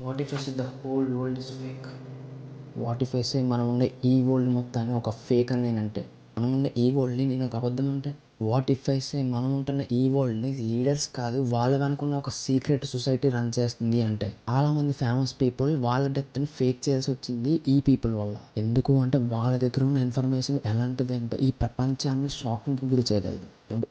What if I say the whole world is fake? What if I say మనం ఉండే ఈ world మొత్తాన్ని ఒక ఫేక్ అని నేనంటే, మనం ఉండే ఈ వరల్డ్ని నేను ఒక అబద్ధం అంటే, వాట్ ఇఫ్ ఐ సే మనం ఉంటున్న ఈ వరల్డ్ని లీడర్స్ కాదు వాళ్ళు అనుకున్న ఒక సీక్రెట్ సొసైటీ రన్ చేస్తుంది అంటే, చాలామంది ఫేమస్ పీపుల్ వాళ్ళ డెత్ని ఫేక్ చేయాల్సి వచ్చింది ఈ పీపుల్ వల్ల. ఎందుకు అంటే వాళ్ళ దగ్గర ఉన్న ఇన్ఫర్మేషన్ ఎలాంటిది అంటే ఈ ప్రపంచాన్ని షాకింగ్కి గురి చేయగలదు.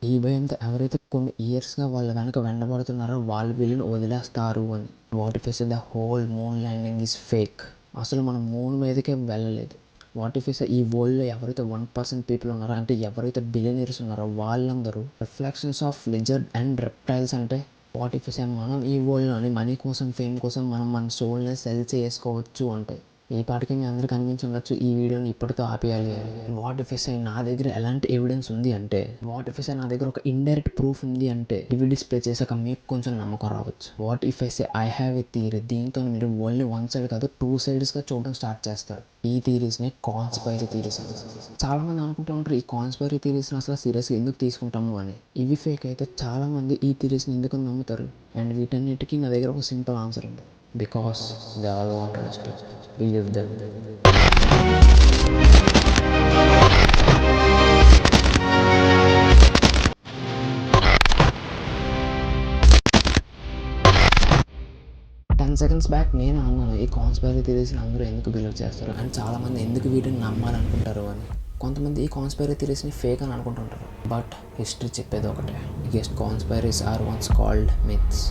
ఈ భయంతో ఎవరైతే కొన్ని ఇయర్స్గా వాళ్ళ వెనక వెంటబడుతున్నారో వాళ్ళు వీళ్ళని వదిలేస్తారు అని. What if I say the whole moon landing is fake? అసలు మనం మూన్ మీదకే వెళ్ళలేదు. వాట్ ఇఫ్ ఈ వరల్డ్లో ఎవరైతే 1% పీపుల్ ఉన్నారో అంటే ఎవరైతే బిలియనీర్స్ ఉన్నారో వాళ్ళందరూ reflections of lizard and reptiles అంటే, వాట్ ఇఫ్ మనం ఈ వరల్డ్లోని మనీ కోసం ఫేమ్ కోసం మనం మన సోల్ని సెల్ చేసుకోవచ్చు అంటే, ఈ పాటికి మీ అందరికీ అనిపించి ఉండొచ్చు ఈ వీడియోని ఇప్పటితో ఆపేయాలి అని. వాట్ ఇఫ్ నా దగ్గర ఎలాంటి ఎవిడెన్స్ ఉంది అంటే, వాట్ ఇఫ్ నా దగ్గర ఒక ఇండైరెక్ట్ ప్రూఫ్ ఉంది అంటే ఇవి డిస్ప్లే చేసాక మీకు కొంచెం నమ్మకం రావచ్చు. What if I have a theory? దీంతో మీరు ఓన్లీ వన్ సైడ్ కాదు 2 సైడ్స్గా చూడడం స్టార్ట్ చేస్తారు. ఈ థీరీస్ని కాన్స్పైరీ థీరీస్ అంటారు. చాలామంది అనుకుంటూ ఉంటారు ఈ కాన్స్పైరీ థీరీస్ని అసలు సీరియస్గా ఎందుకు తీసుకుంటాము అని. ఇవి ఫేక్ అయితే చాలామంది ఈ థీరీస్ని ఎందుకు నమ్ముతారు? అండ్ వీటన్నిటికీ నా దగ్గర ఒక సింపుల్ ఆన్సర్ ఉంది. Because they all want us to believe them. 10 seconds back నేను అన్నాను ఈ కాన్స్పైరీ థియరీస్ని అందరూ ఎందుకు బిలీవ్ చేస్తారు అండ్ చాలామంది ఎందుకు వీటిని నమ్మాలనుకుంటారు అని. కొంతమంది ఈ కాన్స్పైరీ థియరీస్ని ఫేక్ అని అనుకుంటుంటారు. బట్ హిస్టరీ చెప్పేది ఒకటే, biggest conspiracies are ones called myths.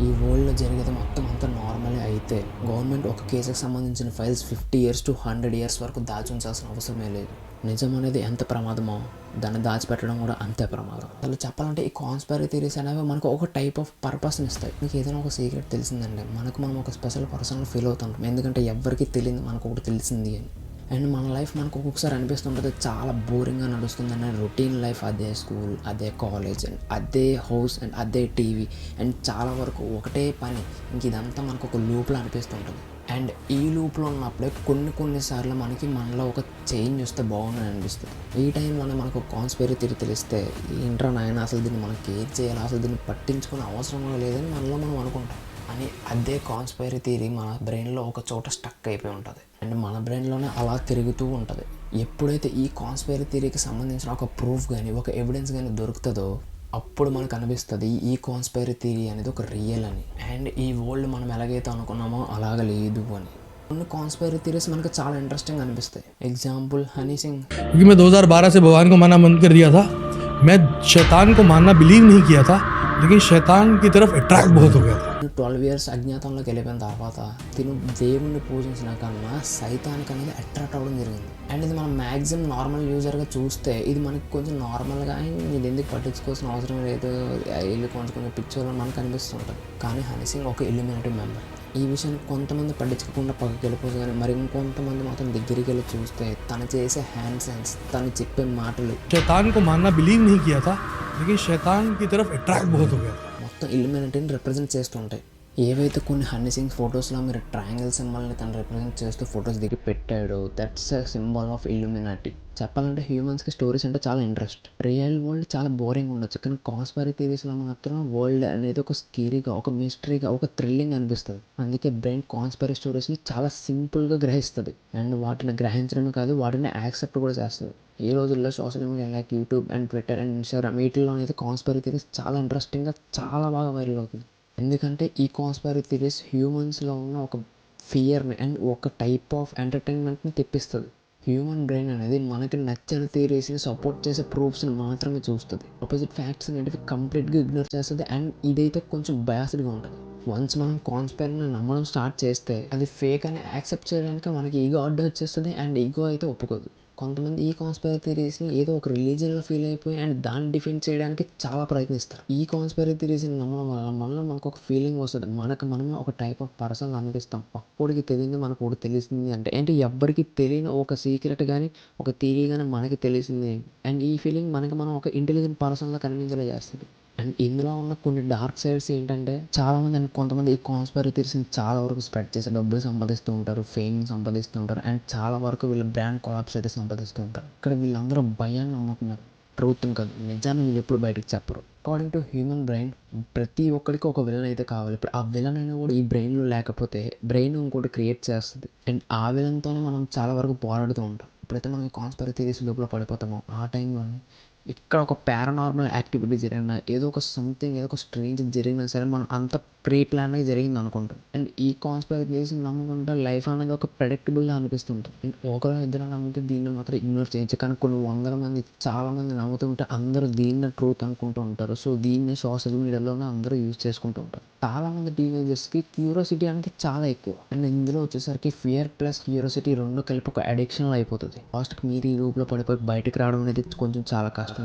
ఈ వరల్డ్లో జరిగేది మొత్తం అంతా నార్మలే అయితే గవర్నమెంట్ ఒక కేసుకి సంబంధించిన ఫైల్స్ 50 years to 100 years వరకు దాచి ఉంచాల్సిన అవసరమే లేదు. నిజం అనేది ఎంత ప్రమాదమో దాన్ని దాచిపెట్టడం కూడా అంతే ప్రమాదం. అసలు చెప్పాలంటే ఈ కాన్స్పైరీ థియరీస్ అనేవి మనకు ఒక టైప్ ఆఫ్ పర్పస్ని ఇస్తాయి. మీకు ఏదైనా ఒక సీక్రెట్ తెలిసిందండి మనం ఒక స్పెషల్ పర్సన్ ఫీల్ అవుతుంటాం, ఎందుకంటే ఎవరికి తెలియదు మనకు ఒకటి తెలిసింది అని. అండ్ మన లైఫ్ మనకు ఒక్కొక్కసారి అనిపిస్తుంటుంది చాలా బోరింగ్గా నడుస్తుందని. రొటీన్ లైఫ్, అదే స్కూల్, అదే కాలేజ్ అండ్ అదే హౌస్ అండ్ అదే టీవీ అండ్ చాలా వరకు ఒకటే పని. ఇంక ఇదంతా మనకు ఒక లూప్లో అనిపిస్తుంటుంది. అండ్ ఈ లూప్లో ఉన్నప్పుడే కొన్నిసార్లు మనలో ఒక చేంజ్ వస్తే బాగుందని అనిపిస్తుంది. ఈ టైంలోనే మనకు కాన్స్పైరీ థియరీ తెలిస్తే ఏంట్రా నాయన అసలు దీన్ని మనం కేర్ చేయాలి, అసలు దీన్ని పట్టించుకునే అవసరం కూడా లేదని మనలో మనం అనుకుంటాం. అని అదే కాన్స్పైరీ థియరీ మన బ్రెయిన్లో ఒక చోట స్టక్ అయిపోయి ఉంటుంది అండ్ మన బ్రెయిన్లోనే అలా తిరుగుతూ ఉంటుంది. ఎప్పుడైతే ఈ కాన్స్పైరీ థియరీకి సంబంధించిన ఒక ప్రూఫ్ కానీ ఒక ఎవిడెన్స్ కానీ దొరుకుతుందో అప్పుడు మనకు అనిపిస్తుంది ఈ కాన్స్పైరీ థియరీ అనేది ఒక రియల్ అని. అండ్ ఈ వరల్డ్ మనం ఎలాగైతే అనుకున్నామో అలాగ లేదు అని. కొన్ని కాన్స్పైరీ థియరీస్ మనకు చాలా ఇంట్రెస్టింగ్ అనిపిస్తాయి. Example honey Singh. क्योंकि मैं 2012 से भगवान को मानना बंद कर दिया था. मैं शैतान को मानना बिलीव नहीं किया था, लेकिन शैतान की तरफ अट्रैक्ट बहुत हो गया था. 12 years అజ్ఞాతంలోకి వెళ్ళిపోయిన తర్వాత తిను దేవుణ్ణి పూజించిన కన్నా సైతానికి అనేది అట్రాక్ట్ అవ్వడం జరిగింది. అండ్ ఇది మనం మ్యాక్సిమం నార్మల్ యూజర్గా చూస్తే ఇది మనకి కొంచెం నార్మల్గా ఇది ఎందుకు పట్టించుకోవాల్సిన అవసరం లేదు, వీళ్ళు కొంచెం పిక్చర్లో మనకు అనిపిస్తుంటుంది. కానీ హనీ సింగ్ ఒక ఇల్యూమినేటివ్ మెంబర్. ఈ విషయాన్ని కొంతమంది పట్టించుకోకుండా పక్కకి వెళ్ళిపోతుంది, కానీ మరి ఇంకొంతమంది మాత్రం దగ్గరికి వెళ్ళి చూస్తే తను చేసే హ్యాండ్ సైన్స్, తను చెప్పే మాటలు शैतान को मानना बिलीव नहीं किया था, लेकिन शैतान की तरफ अट्रैक्ट बहुत हो गया था. మొత్తం ఇల్యూమినేటిని రిప్రజెంట్ చేస్తుంటాయి. ఏవైతే కొన్ని హనీ సింగ్ ఫొటోస్లో మీరు ట్రయాంగిల్ సింబల్ని తను రిప్రజెంట్ చేస్తూ ఫొటోస్ దిగి పెట్టాడో దట్స్ ఎ సింబల్ ఆఫ్ ఇల్యూమినాటీ. చెప్పాలంటే హ్యూమన్స్కి స్టోరీస్ అంటే చాలా ఇంట్రెస్ట్. రియల్ వరల్డ్ చాలా బోరింగ్ ఉండొచ్చు, కానీ కాన్స్పైరీ థియరీస్లో మాత్రం వరల్డ్ అనేది ఒక స్కేరీగా, ఒక మిస్టరీగా, ఒక థ్రిల్లింగ్ అనిపిస్తుంది. అందుకే బ్రెయిన్ కాన్స్పైరీ స్టోరీస్ని చాలా సింపుల్గా గ్రహిస్తుంది అండ్ వాటిని గ్రహించడమే కాదు వాటిని యాక్సెప్ట్ కూడా చేస్తుంది. ఈ రోజుల్లో social media like YouTube and Twitter and Instagram వీటిల్లో అయితే కాన్స్పైరీ థియరీస్ చాలా ఇంట్రెస్టింగ్గా చాలా బాగా వైరల్ అవుతుంది. ఎందుకంటే ఈ కాన్స్పైరీ థియరీస్ హ్యూమన్స్లో ఉన్న ఒక ఫియర్ని అండ్ ఒక టైప్ ఆఫ్ ఎంటర్టైన్మెంట్ని తెప్పిస్తుంది. హ్యూమన్ బ్రెయిన్ అనేది మనకి నచ్చని థియరీస్ని సపోర్ట్ చేసే ప్రూఫ్స్ని మాత్రమే చూస్తుంది. ఆపోజిట్ ఫ్యాక్ట్స్ అనేవి కంప్లీట్గా ఇగ్నోర్ చేస్తుంది అండ్ ఇదైతే కొంచెం బయాస్డ్గా ఉంటుంది. వన్స్ మనం కాన్స్పైరీని నమ్మడం స్టార్ట్ చేస్తే అది ఫేక్ అని యాక్సెప్ట్ చేయడానికి మనకి ఈగో అడ్డు వచ్చేస్తుంది అండ్ ఈగో అయితే ఒప్పుకోదు. కొంతమంది ఈ కాన్స్పైరీ థియరీస్ని ఏదో ఒక రిలీజియన్గా ఫీల్ అయిపోయి అండ్ దాన్ని డిఫెండ్ చేయడానికి చాలా ప్రయత్నిస్తారు. ఈ కాన్స్పైరీ థియరీస్ని నమ్మడం వల్ల మనలో మనకు ఒక ఫీలింగ్ వస్తుంది, మనమే ఒక టైప్ ఆఫ్ పర్సన్ అనిపిస్తాం. అప్పటికి తెలియదు మనకు ఒకటి తెలిసింది అంటే ఏంటి, ఎవ్వరికి తెలియని ఒక సీక్రెట్ కానీ ఒక థియరీ కానీ మనకి తెలిసింది అండ్ ఈ ఫీలింగ్ మనకి మనం ఒక ఇంటెలిజెంట్ పర్సన్లా కనిపించేలా చేస్తుంది. అండ్ ఇందులో ఉన్న కొన్ని డార్క్ సైడ్స్ ఏంటంటే చాలామంది అండ్ కొంతమంది ఈ కాన్స్పైరీ థియరీస్ని చాలా వరకు స్ప్రెడ్ చేసి డబ్బులు సంపాదిస్తూ ఉంటారు, ఫేమ్ సంపాదిస్తూ ఉంటారు అండ్ చాలా వరకు వీళ్ళ బ్రాండ్ కొలాప్స్ అయితే సంపాదిస్తూ ఉంటారు. ఇక్కడ వీళ్ళందరూ భయాన్ని నమ్ముతున్నారు. ట్రూత్ని కాదు, నిజాన్ని వీళ్ళు ఎప్పుడు బయటకు చెప్పరు. అకార్డింగ్ టు హ్యూమన్ బ్రెయిన్ ప్రతి ఒక్కరికి ఒక విలన్ అయితే కావాలి. ఇప్పుడు ఆ విలన్ అయినా కూడా ఈ బ్రెయిన్లో లేకపోతే బ్రెయిన్ ఇంకోటి క్రియేట్ చేస్తుంది, అండ్ ఆ విలన్తోనే మనం చాలా వరకు పోరాడుతూ ఉంటాం. ఎప్పుడైతే మనం ఈ కాన్స్పిరసీ థియరీస్ లోపల పడిపోతామో ఆ టైంలోనే ఇక్కడ ఒక పారానార్మల్ యాక్టివిటీ జరిగినా, ఏదో ఒక సంథింగ్, ఏదో ఒక స్ట్రేంజ్ జరిగినా సరే మనం అంత ప్రీ ప్లాన్గా జరిగింది అనుకుంటాం. అండ్ ఈ కాన్స్పిరసీ థియరీస్ నమ్ముకుంటే లైఫ్ అనేది ఒక ప్రెడిక్టబుల్గా అనిపిస్తుంటుంది. అండ్ ఒకరు ఇద్దరు నమ్మితే దీన్ని మాత్రం ఇగ్నోర్ చేయొచ్చు, కానీ కొన్ని వందల మంది చాలామంది నమ్ముతుంటే అందరూ దీన్ని ట్రూత్ అనుకుంటూ ఉంటారు. సో దీన్ని సోషల్ మీడియాలోనే అందరూ యూజ్ చేసుకుంటూ ఉంటారు. చాలామంది టీనేజర్స్కి క్యూరియాసిటీ అనేది చాలా ఎక్కువ, అండ్ ఇందులో వచ్చేసరికి ఫియర్ ప్లస్ క్యూరియాసిటీ రెండు కలిపి ఒక అడిక్షన్లో అయిపోతుంది. లాస్ట్కి మీరు ఈ లూప్లో పడిపోయి బయటకు రావడం అనేది కొంచెం చాలా కష్టం.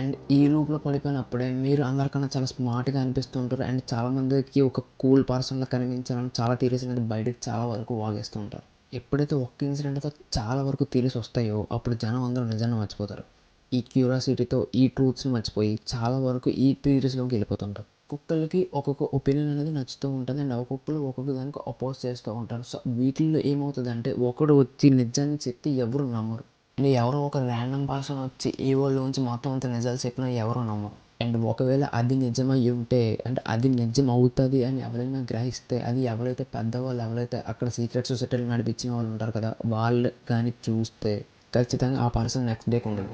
అండ్ ఈ లూప్లో పడిపోయినప్పుడే మీరు అందరికన్నా చాలా స్మార్ట్గా అనిపిస్తుంటారు, అండ్ చాలామందికి ఒక కూల్ పర్సన్లా కనిపించాలని చాలా థియరీస్ అనేది బయటకు చాలా వరకు వాగేస్తూ ఉంటారు. ఎప్పుడైతే ఒక్క ఇన్సిడెంట్తో చాలా వరకు థియరీస్ వస్తాయో అప్పుడు జనం అందరూ నిజాన్ని మర్చిపోతారు. ఈ క్యూరియాసిటీతో ఈ ట్రూత్స్ని మర్చిపోయి చాలా వరకు ఈ థియరీస్లోకి వెళ్ళిపోతుంటారు. ఒక్కొక్కరికి ఒక్కొక్క ఒపీనియన్ అనేది నచ్చుతూ ఉంటుంది, అండ్ ఒక్కొక్కరు ఒక్కొక్క దానికి అపోజ్ చేస్తూ ఉంటారు. సో వీటిల్లో ఏమవుతుందంటే ఒకడు వచ్చి నిజాన్ని చెప్తే ఎవరు నమ్మరు, అండ్ ఎవరో ఒక ర్యాండమ్ పర్సన్ వచ్చి ఈ వరల్డ్లోంచి మొత్తం అంత నిజాలు చెప్పినా ఎవరు నమ్మరు. అండ్ ఒకవేళ అది నిజమై ఉంటే, అంటే అది నిజం అవుతుంది అని ఎవరైనా గ్రహిస్తే, అది ఎవరైతే పెద్దవాళ్ళు, ఎవరైతే అక్కడ సీక్రెట్ సొసైటీలు నడిపించిన వాళ్ళు ఉంటారు కదా, వాళ్ళు కానీ చూస్తే ఖచ్చితంగా ఆ పర్సన్ నెక్స్ట్ డేకి ఉండదు.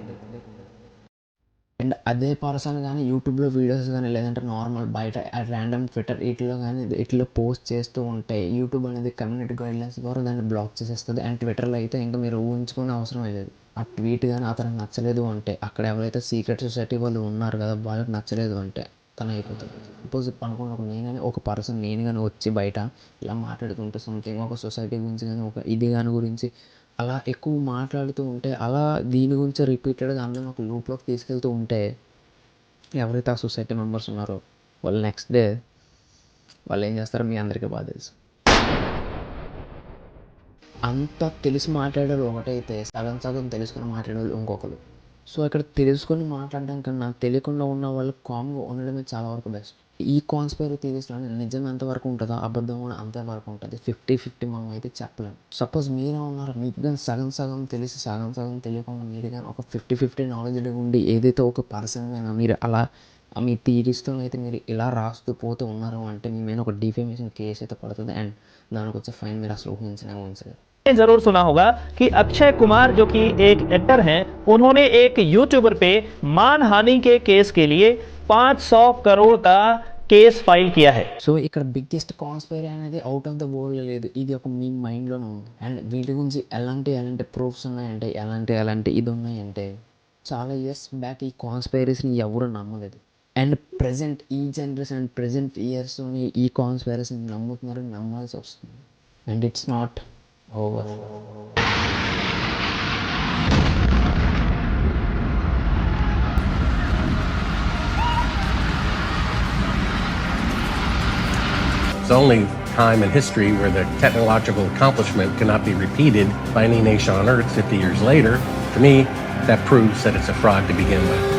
అండ్ అదే పర్సన్ కానీ యూట్యూబ్లో వీడియోస్ కానీ లేదంటే నార్మల్ బయట ర్యాండమ్ ట్విట్టర్ వీటిలో కానీ ఇట్లా పోస్ట్ చేస్తూ ఉంటే యూట్యూబ్ అనేది కమ్యూనిటీ గైడ్లైన్స్ ద్వారా దాన్ని బ్లాక్ చేసేస్తుంది. అండ్ ట్విట్టర్లో అయితే ఇంకా మీరు ఊహించుకునే అవసరం లేదు. ఆ ట్వీట్ కానీ అతనికి నచ్చలేదు అంటే, అక్కడ ఎవరైతే సీక్రెట్ సొసైటీ వాళ్ళు ఉన్నారు కదా వాళ్ళకి నచ్చలేదు అంటే తను అయిపోతుంది. సపోజ్ అనుకున్న ఒక పర్సన్ నేను కానీ వచ్చి బయట ఇలా మాట్లాడుతుంటే సంథింగ్ ఒక సొసైటీ గురించి కానీ ఒక ఇది కానీ గురించి అలా ఎక్కువ మాట్లాడుతూ ఉంటే, అలా దీని గురించి రిపీటెడ్గా అందరం ఒక లూప్లోకి తీసుకెళ్తూ ఉంటే ఎవరైతే ఆ సొసైటీ మెంబర్స్ ఉన్నారో వాళ్ళు నెక్స్ట్ డే వాళ్ళు ఏం చేస్తారో మీ అందరికీ బాగా తెలుసు. అంత తెలిసి మాట్లాడారు ఒకటైతే సగం సగం తెలుసుకొని మాట్లాడేవాళ్ళు ఇంకొకరు. సో ఇక్కడ తెలుసుకొని మాట్లాడడం కన్నా తెలియకుండా ఉన్న వాళ్ళు కామ్గా ఉండడమే చాలా వరకు బెస్ట్. ఈ కాన్స్పైరీ థియరీస్లో నిజం ఎంతవరకు ఉంటుందో అబద్ధం కూడా అంతవరకు ఉంటుంది. 50-50 మనం అయితే చెప్పలేము. సపోజ్ మీరే ఉన్నారు, మీకు కానీ సగం సగం తెలిసి సగం సగం తెలియకుండా మీరు కానీ ఒక 50-50 నాలెడ్జ్ ఉండి ఏదైతే ఒక పర్సన్ అయినా మీరు అలా మీ థియరీస్తో అయితే మీరు ఇలా రాస్తూ పోతూ ఉన్నారు అంటే మీ మీద ఒక డిఫేమేషన్ కేసు అయితే పడుతుంది, అండ్ దానికి వచ్చే ఫైన్ మీరు అసలు ఊహించనే ఊహించలేదు. जरूर सुना होगा कि अक्षय कुमार जो कि एक एक्टर हैं, उन्होंने एक यूट्यूबर पे मानहानि के केस के लिए 500 करोड़ का केस फाइल किया है. సో ఇక్కడ బిగ్గెస్ట్ కాన్స్పైరీ అనేది అవుట్ ఆఫ్ ద వరల్డ్ లేదు, ఇది ఒక మీ మైండ్లోనే ఉంది. అండ్ వీటి గురించి ఎలాంటి ప్రూఫ్స్ ఉన్నాయంటే, ఎలాంటి ఇది ఉన్నాయంటే చాలా ఇయర్స్ బ్యాక్ ఈ కాన్స్పైరీస్ని ఎవరు నమ్మలేదు. అండ్ ప్రజెంట్ ఈ జనరేషన్ అండ్ ప్రజెంట్ ఇయర్స్లోని ఈ కాన్స్పైరీస్ని నమ్ముతున్నారు, నమ్మాల్సి వస్తుంది. And it's not over. It's only time in history where the technological accomplishment cannot be repeated by any nation on earth 50 years later. To me, that proves that it's a fraud to begin with.